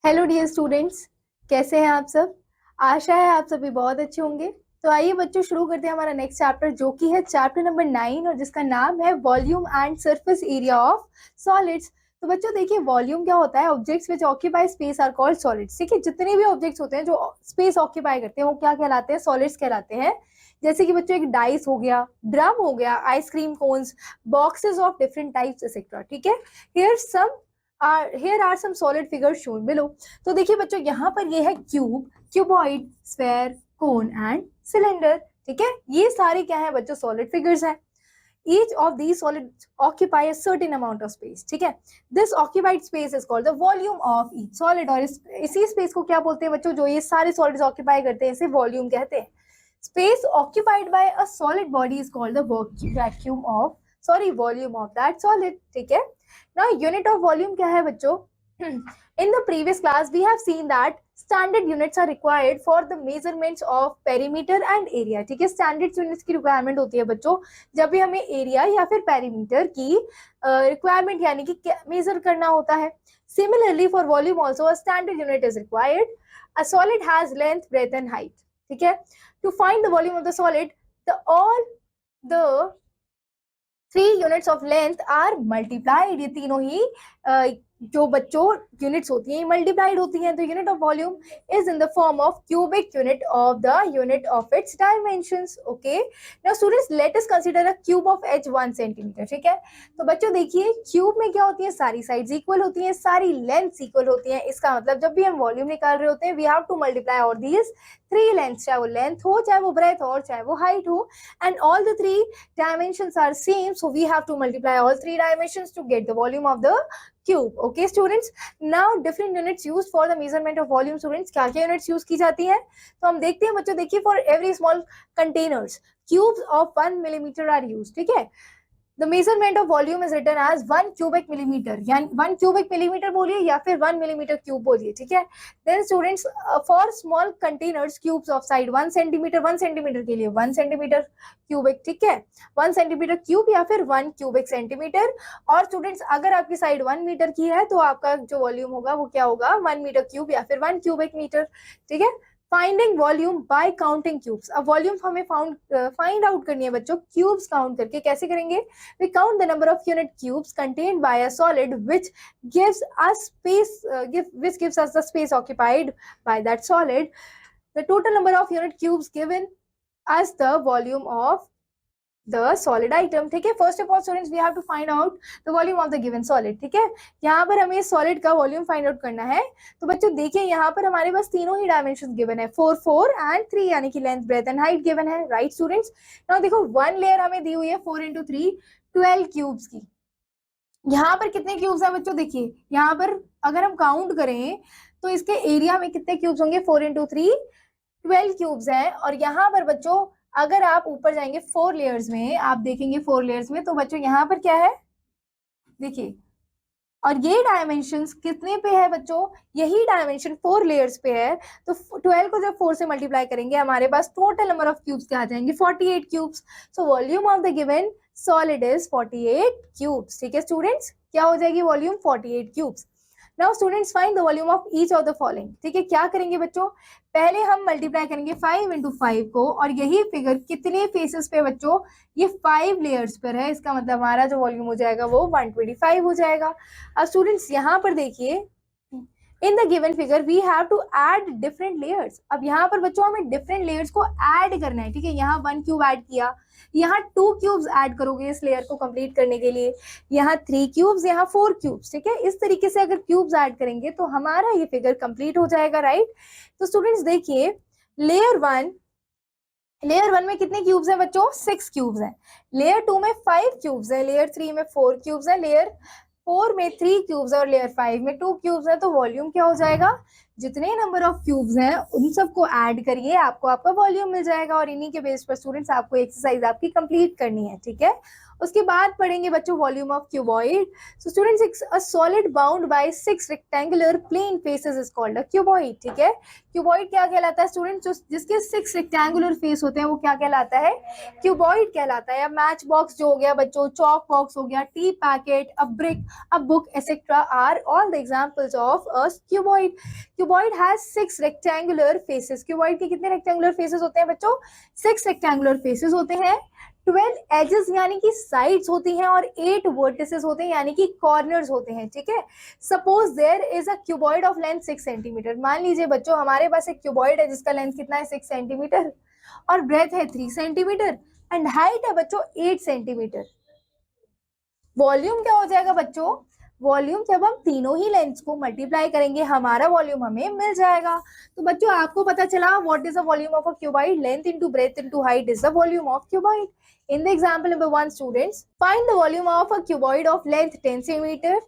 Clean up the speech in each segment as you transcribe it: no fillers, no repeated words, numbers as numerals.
Hello dear students, कैसे हैं आप सब। आशा है आप सभी बहुत अच्छे होंगे। तो आइए बच्चों, शुरू करते हैं हमारा नेक्स्ट चैप्टर, जो कि है चैप्टर नंबर 9 और जिसका नाम है volume and surface area of solids. तो बच्चों देखिए, वॉल्यूम क्या होता है? Objects which occupy space are called solids. ठीक है, जितने भी ऑब्जेक्ट्स होते हैं जो स्पेस ऑक्यूपाई करते हैं वो क्या कहलाते हैं? सॉलिड्स कहलाते हैं। जैसे कि बच्चों एक डाइस हो गया, ड्रम हो गया, ice cream cones, boxes of different types etcetera. ठीक है, here are some solid figures shown below। तो देखिए बच्चों, यहाँ पर ये है cube, cuboid, sphere, cone and cylinder. ठीक है, ये सारे क्या है बच्चों? सॉलिड फिगर्स हैं। Each of these solids occupy a certain amount of space। ठीक है, this occupied space is called the volume of each solid। और इसी स्पेस को क्या बोलते हैं बच्चों? जो ये सारे सॉलिड्स ऑक्यूपाई करते हैं इसे वॉल्यूम कहते हैं। Space occupied by a solid body is called the volume of that solid। ठीक है, now unit of volume क्या है बच्चों? In the previous class we have seen that standard units are required for the measurements of perimeter and area। ठीक है, standard units की requirement होती है बच्चों जब भी हमें area या फिर perimeter की requirement यानी कि measure करना होता है। Similarly for volume also a standard unit is required। A solid has length, breadth and height। ठीक है, to find the volume of the solid, all the 3 units of length are multiplied। ये तीनों ही जो बच्चों units होती हैं multiplied होती हैं। तो unit of volume is in the form of cubic unit of the unit of its dimensions. Okay, now students let us consider a cube of edge 1 centimetre. ठीक है, तो बच्चों देखिए क्यूब में क्या होती है? सारी साइड्स इक्वल होती हैं, सारी लेंथ्स इक्वल होती हैं। इसका मतलब जब भी हम वॉल्यूम निकाल रहे होते हैं we have to multiply all these 3 lengths, चाहे वो लेंथ हो, चाहे वो ब्रेथ हो, और चाहे वो हाइट हो, and all the 3 dimensions are same, so we have to multiply all 3 dimensions to get the volume of the cube। Okay students, now different units used for the measurement of volume। students क्या क्या units use की जाती हैं? तो हम देखते हैं बच्चों, देखिए for every small containers cubes of 1 millimeter are used। ठीक है, the measurement of volume is written as 1 cubic millimeter, यानी 1 cubic millimeter बोलिए या फिर 1 millimeter cube बोलिए। ठीक है, then students for small containers cubes of size 1 centimeter, 1 centimeter के लिए 1 centimeter cubic। ठीक है, 1 centimeter cube या फिर 1 cubic centimeter। और स्टूडेंट्स अगर आपकी साइड 1 मीटर की है तो आपका जो वॉल्यूम होगा वो क्या होगा? 1 मीटर क्यूब या फिर 1 cubic मीटर। ठीक है, finding volume by counting cubes. अब वॉल्यूम हमें फाइंड आउट करनी है बच्चों क्यूब्स काउंट करके। कैसे करेंगे? We count the number of unit cubes contained by a solid which gives us the space occupied by that solid। the total number of unit cubes given as the volume of the solid item। ठीक है, first of all students we have to find out the volume of the given solid. ठीक है, यहाँ पर हमें solid का volume find out करना है। तो बच्चों देखिए यहाँ पर हमारे पास तीनों ही डायमेंशन गिवन है, 4 4 एंड 3, यानी कि length, breadth and height given है। राइट स्टूडेंट्स, नाउ देखो वन लेयर हमें दी हुई है 4 into 3 12 क्यूब्स की। यहाँ पर कितने क्यूब्स हैं बच्चों? देखिए यहाँ पर अगर हम काउंट करें तो इसके एरिया में कितने क्यूब्स होंगे? 4 into 3 12 क्यूब्स हैं। और यहाँ पर बच्चों अगर आप ऊपर जाएंगे 4 लेयर्स में, आप देखेंगे 4 लेयर्स में, तो बच्चों यहाँ पर क्या है? देखिए, और ये डायमेंशंस कितने पे है बच्चों? यही डायमेंशन 4 लेयर्स पे है। तो 12 को जब 4 से मल्टीप्लाई करेंगे हमारे पास टोटल नंबर ऑफ क्यूब्स क्या आ जाएंगे? 48 cubes. So volume of the given solid is 48 cubes. ठीक है स्टूडेंट्स, क्या हो जाएगी? Volume 48 cubes. Now students find the volume of each of the following. ठीक है, क्या करेंगे बच्चों? पहले हम मल्टीप्लाई करेंगे 5 into 5 को, और यही फिगर कितने फेसेस पे बच्चों? ये 5 लेयर्स पर है। इसका मतलब हमारा जो वॉल्यूम हो जाएगा वो 125 हो जाएगा। अब स्टूडेंट्स यहाँ पर देखिए, in the given figure we have to add different layers. अब यहाँ पर बच्चों हमें डिफरेंट लेयर्स को ऐड करना है। ठीक है, यहाँ 1 क्यूब ऐड किया, यहाँ 2 क्यूब्स ऐड करोगे इस लेयर को कंप्लीट करने के लिए, यहाँ 3 क्यूब्स, यहाँ 4 क्यूब्स। ठीक है, इस तरीके से अगर क्यूब्स ऐड करेंगे तो हमारा ये फिगर कंप्लीट हो जाएगा। राइट, तो स्टूडेंट्स देखिए लेयर 1 में कितने क्यूब्स हैं बच्चों? 6 क्यूब्स हैं। लेयर 2 में 5 क्यूब्स हैं, लेयर 3 में 4 क्यूब्स हैं, लेयर 4 में 3 क्यूब्स है, और लेयर 5 में 2 क्यूब्स है। तो वॉल्यूम क्या हो जाएगा? जितने नंबर ऑफ क्यूब्स हैं उन सबको ऐड करिए, आपको आपका वॉल्यूम मिल जाएगा और इन्हीं के बेस पर स्टूडेंट्स आपको एक्सरसाइज आपकी कंप्लीट करनी है, ठीक है। उसके बाद पढ़ेंगे बच्चों volume of cuboid. So students a solid bound by 6 rectangular plane faces is called a cuboid, ठीक है। क्यूबॉइड क्या कहलाता है स्टूडेंट्स? जो जिसके 6 रेक्टेंगुलर फेस होते हैं वो क्या कहलाता है? क्यूबॉइड कहलाता है। या मैच बॉक्स जो हो गया बच्चों, चॉक बॉक्स हो गया, tea packet, a brick, a book etcetera are all the examples of a cuboid. Cuboid has 6 rectangular faces. Cuboid के कितने रेक्टेंगुलर फेसेस होते हैं बच्चों? 6 रेक्टेंगुलर फेसेस होते हैं। 12 एजेस यानी कि साइड्स होती हैं और 8 वर्टिसेस होते हैं यानी कि कॉर्नर्स होते हैं, ठीक है। Suppose there is a cuboid of length 6 centimetre. मान लीजिए बच्चों हमारे पास एक क्यूबॉइड है जिसका लेंथ कितना है? 6 सेंटीमीटर और ब्रेथ है 3 सेंटीमीटर एंड हाइट है बच्चों 8 सेंटीमीटर। वॉल्यूम क्या हो जाएगा बच्चों? वॉल्यूम जब हम तीनों ही लेंथ्स को मल्टीप्लाई करेंगे हमारा वॉल्यूम हमें मिल जाएगा। तो बच्चों आपको पता चला what is the volume of a cuboid? Length into breadth into height is the volume of cuboid. In the example number 1 students, find the volume of a cuboid of length 10 centimeter,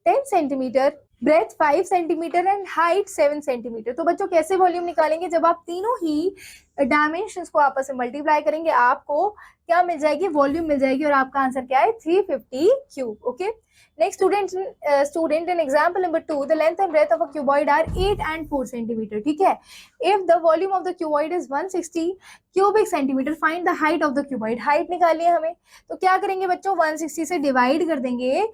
10 centimeter, breadth 5 centimeter and height 7 centimeter। तो बच्चों कैसे volume निकालेंगे? जब आप तीनों ही dimensions को आपस में मल्टीप्लाई करेंगे आपको क्या मिल जाएगी? वॉल्यूम मिल जाएगी और आपका आंसर क्या है? 350 cube. Okay, next student in example number 2, the length and breadth of a cuboid are 8 and 4 centimeter, ठीक है। if the volume of the cuboid is 160 cubic centimeter, find the height of the cuboid। height निकालिए हमें, तो क्या करेंगे बच्चों? 160 से divide कर देंगे,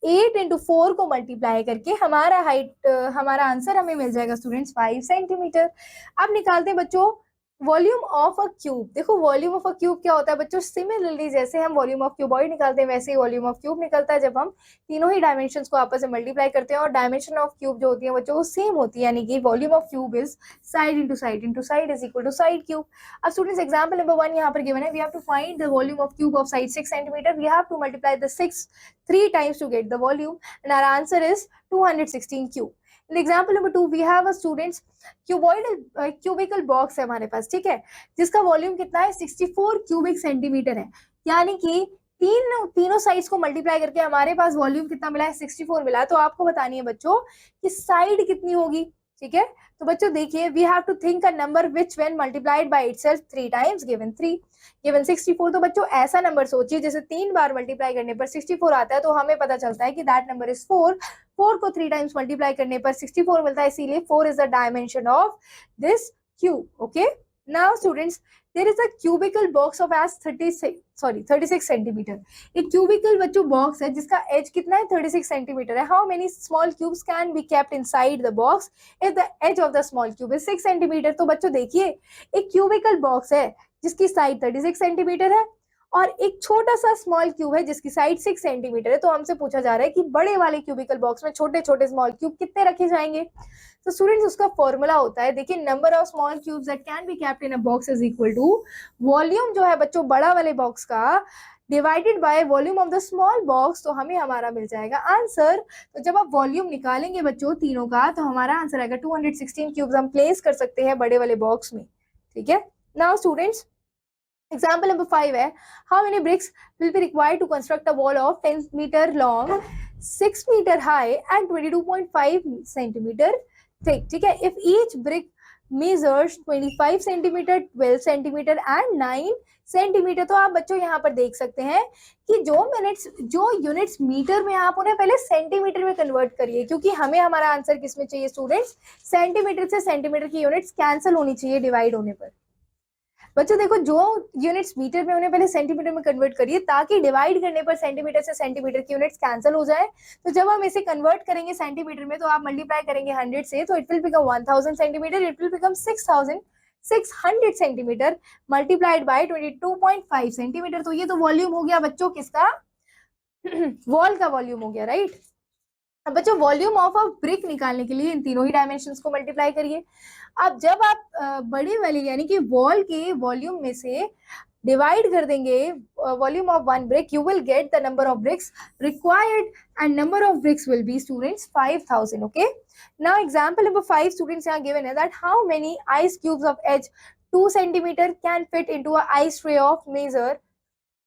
8 इंटू 4 को मल्टीप्लाई करके हमारा हाइट हमारा आंसर हमें मिल जाएगा स्टूडेंट्स 5 सेंटीमीटर। अब निकालते हैं बच्चों वॉल्यूम ऑफ अ क्यूब। देखो वॉल्यूम ऑफ अ क्यूब क्या होता है बच्चों? सिमिलरली जैसे हम वॉल्यूम ऑफ क्यूबॉइड निकालते हैं वैसे ही वॉल्यूम ऑफ क्यूब निकलता है जब हम तीनों ही डायमेंशंस को आपस में मल्टीप्लाई करते हैं और डायमेंशन ऑफ क्यूब जो होती है बच्चों वो सेम होती है, यानी कि volume of cube is side into side is equal to side cube. अब स्टूडेंट्स एग्जांपल नंबर 1 यहाँ पर गिवन है, we have to find the volume of cube of side 6 centimetre, we have to multiply the 6 3 times to get the volume and our answer is 216 cube। In example number 2 we have a students cubical box है हमारे पास, ठीक है, जिसका volume कितना है? 64 cubic centimetre है, यानी कि तीनों साइड्स को मल्टीप्लाई करके हमारे पास वॉल्यूम कितना मिला है? 64 मिला है। तो आपको बतानी है बच्चों कि साइड कितनी होगी, ठीक है। तो बच्चों देखिए we have to think a number which when multiplied by itself 3 times given 3 given 64। तो बच्चों ऐसा नंबर सोचिए जैसे 3 बार मल्टीप्लाई करने पर 64 आता है, तो हमें पता चलता है कि दैट नंबर इज 4। 4 को 3 टाइम्स मल्टीप्लाई करने पर 64 मिलता है, इसीलिए 4 is the dimension of this cube. Okay, now students there is a cubical box of as 36 centimetre. एक क्यूबिकल बच्चों बॉक्स है जिसका एज कितना है? 36 सेंटीमीटर है। How many small cubes can be kept inside the box if the edge of the small cube is 6 centimetre. तो बच्चों देखिए एक क्यूबिकल बॉक्स है जिसकी साइड 36 सेंटीमीटर है और एक छोटा सा स्मॉल क्यूब है जिसकी साइड 6 सेंटीमीटर है। तो हमसे पूछा जा रहा है कि बड़े वाले क्यूबिकल बॉक्स में छोटे छोटे स्मॉल क्यूब कितने रखे जाएंगे? तो स्टूडेंट्स उसका फॉर्मूला होता है, देखिए number of small cubes that can be kept in a box is equal to volume जो है बच्चों बड़ा वाले बॉक्स का divided by volume of the small box. तो हमें हमारा मिल जाएगा आंसर। तो जब आप वॉल्यूम निकालेंगे बच्चों तीनों का तो हमारा आंसर आएगा 216 क्यूब्स हम प्लेस कर सकते हैं बड़े वाले बॉक्स में, ठीक है। नाउ स्टूडेंट्स example number 5 है, how many bricks will be required to construct a wall of 10 meter long, 6 meter high and 22.5 centimeter thick, ठीक है। if each brick measures 25 centimeter, 12 centimeter and 9 centimetre. तो आप बच्चों यहाँ पर देख सकते हैं कि जो यूनिट्स मीटर में आप उन्हें पहले सेंटीमीटर में कन्वर्ट करिए, क्योंकि हमें हमारा आंसर किसमें चाहिए स्टूडेंट्स? सेंटीमीटर से सेंटीमीटर की यूनिट्स कैंसिल होनी चाहिए डिवाइड होने पर। बच्चों देखो जो यूनिट्स मीटर में उन्हें पहले सेंटीमीटर में कन्वर्ट करिए ताकि डिवाइड करने पर सेंटीमीटर से सेंटीमीटर की यूनिट्स कैंसिल हो जाए। तो जब हम इसे कन्वर्ट करेंगे सेंटीमीटर में तो आप मल्टीप्लाई करेंगे 100 से, तो it will become 1000 centimetre, it will become 6600 centimetre multiplied by 22.5 centimetre. तो ये तो वॉल्यूम हो गया बच्चों किसका? वॉल का वॉल्यूम हो गया, राइट। अब बच्चों वॉल्यूम ऑफ अ ब्रिक निकालने के लिए इन तीनों ही डायमेंशंस को मल्टीप्लाई करिए। अब जब आप बड़ी वाली यानी कि वॉल के वॉल्यूम में से डिवाइड कर देंगे volume of one brick, you will get the number of bricks required and number of bricks will be students 5000। Okay, now example number 5 students यहाँ गिवन है that how many ice cubes of edge 2 centimetre can fit into a ice tray of measure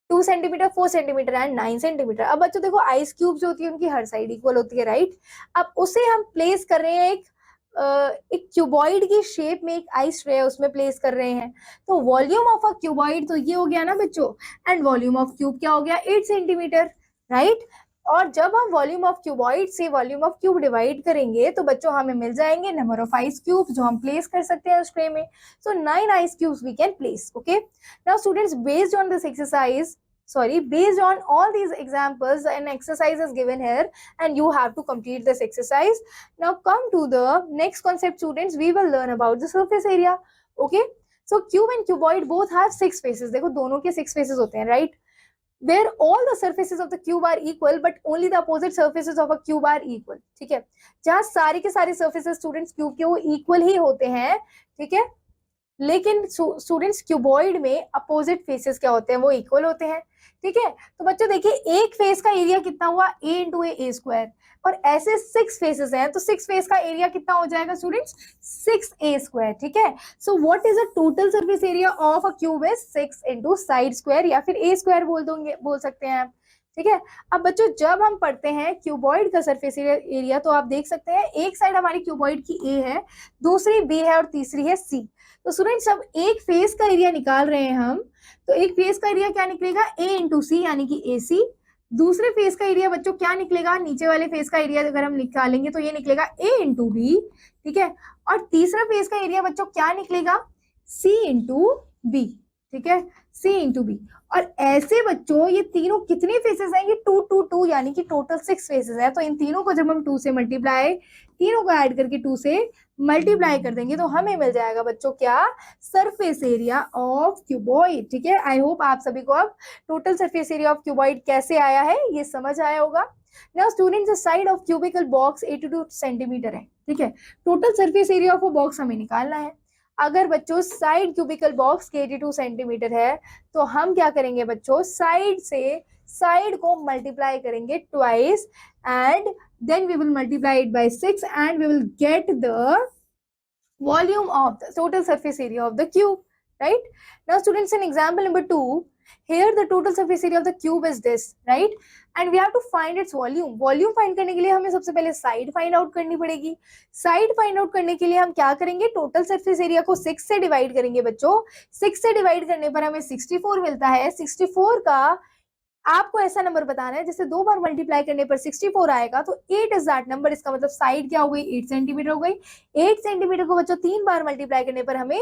2 centimetre, 4 centimetre and 9 centimetre. अब बच्चों देखो ice cube जो होती है उनकी हर side equal होती है, राइट। अब उसे हम प्लेस कर रहे हैं एक एक क्यूबॉइड की शेप में एक आइस ट्रे है, उसमें प्लेस कर रहे हैं, तो वॉल्यूम ऑफ अ क्यूबॉइड तो ये हो गया ना बच्चों, एंड वॉल्यूम ऑफ क्यूब क्या हो गया 8 सेंटीमीटर, राइट। और जब हम वॉल्यूम ऑफ क्यूबॉइड से वॉल्यूम ऑफ क्यूब डिवाइड करेंगे तो बच्चों हमें मिल जाएंगे नंबर ऑफ आइस क्यूब जो हम प्लेस कर सकते हैं उस ट्रे में। So 9 ice cubes we can place. Okay, now students, based on all these examples, an exercise is given here and you have to complete this exercise. Now come to the next concept, students. We will learn about the surface area. Okay, so cube and cuboid both have 6 faces. देखो दोनों के 6 faces होते हैं, right? Where all the surfaces of the cube are equal but only the opposite surfaces of a cube are equal. ठीक है, जहाँ सारे के सारे surfaces students cube के वो equal ही होते हैं, ठीक है, लेकिन स्टूडेंट्स क्यूबॉइड में अपोजिट फेसेस क्या होते हैं, वो इक्वल होते हैं। ठीक है, तो बच्चों देखिए एक फेस का एरिया कितना हुआ a इंटू ए स्क्वायर, और ऐसे 6 फेसेस हैं तो 6 फेस का एरिया कितना हो जाएगा स्टूडेंट्स 6a स्क्वायर। ठीक है, so what is the total surface area of a cube is 6 into side square, या फिर a स्क्वायर बोल सकते हैं आप। ठीक है, अब बच्चों जब हम पढ़ते हैं क्यूबॉइड का सरफेस एरिया तो आप देख सकते हैं एक साइड हमारी क्यूबॉइड की a है, दूसरी b है और तीसरी है c। तो स्टूडेंट्स अब एक फेस का एरिया निकाल रहे हैं हम, तो एक फेस का एरिया क्या निकलेगा a इंटू सी यानी कि AC। दूसरे फेस का एरिया बच्चों क्या निकलेगा, नीचे वाले फेस का एरिया अगर हम निकालेंगे तो ये निकलेगा a इंटू बी। ठीक है, और तीसरा फेस का एरिया बच्चों क्या निकलेगा c इंटू बी। ठीक है, c इंटू बी। और ऐसे बच्चों ये तीनों कितने फेसेस हैं, ये 2 2 2 यानी कि टोटल 6 फेसेस है। तो इन तीनों को जब हम 2 से मल्टीप्लाई, तीनों को ऐड करके 2 से मल्टीप्लाई कर देंगे तो हमें मिल जाएगा बच्चों क्या, सरफेस एरिया ऑफ क्यूबॉइड। ठीक है, आई होप आप सभी को अब total surface area of cuboid कैसे आया है ये समझ आया होगा। Now students, the side of cubical box 82 centimetre है। ठीक है, टोटल सरफेस एरिया ऑफ वो बॉक्स हमें निकालना है। अगर बच्चों साइड क्यूबिकल बॉक्स के 82 सेंटीमीटर है तो हम क्या करेंगे बच्चों, साइड से साइड को मल्टीप्लाई करेंगे twice and then we will multiply it by 6 and we will get the volume of the total surface area of the cube, right? Now students, in example number 2, here the total surface area of the cube is this, right? And we have to find its volume. Volume find करने के लिए हमें सबसे पहले side find out करनी पड़ेगी। Side find out करने के लिए हम क्या करेंगे, total surface area को 6 से divide करेंगे बच्चों। 6 से divide करने पर हमें 64 मिलता है। 64 का आपको ऐसा नंबर बताना है जिससे 2 बार मल्टीप्लाई करने पर 64 आएगा, तो 8 इज दैट नंबर। इसका मतलब साइड क्या हो गई 8 सेंटीमीटर हो गई। 8 सेंटीमीटर को बच्चों 3 बार मल्टीप्लाई करने पर हमें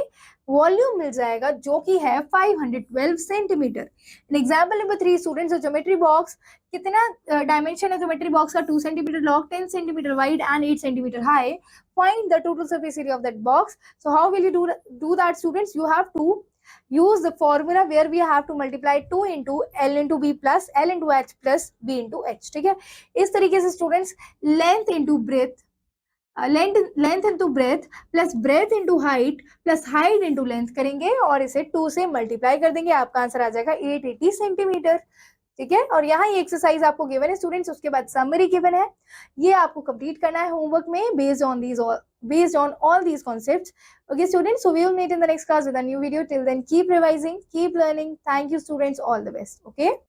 वॉल्यूम मिल जाएगा जो कि है 512 centimetre. Example number 3 students, geometry box कितना डायमेंशन है ज्योमेट्री बॉक्स का, 2 centimetre long, 10 centimetre wide and 8 centimetre high. Find the total surface area of that box. So how will you do that students, you have to use the formula where we have to multiply 2 into L into B plus L into H plus B into H। ठीक है, इस तरीके से students length into breadth, length into breadth plus breadth into height plus height into length करेंगे और इसे 2 से multiply कर देंगे, आपका आंसर आ जाएगा 880 सेंटीमीटर। ठीक है, और यहाँ ये एक्सरसाइज आपको गिवन है स्टूडेंट्स, उसके बाद समरी गिवन है, ये आपको कंप्लीट करना है होमवर्क में based on all these concepts. Okay students, so we will meet in the next class with a new video. Till then, keep revising, keep learning. Thank you students, all the best. Okay.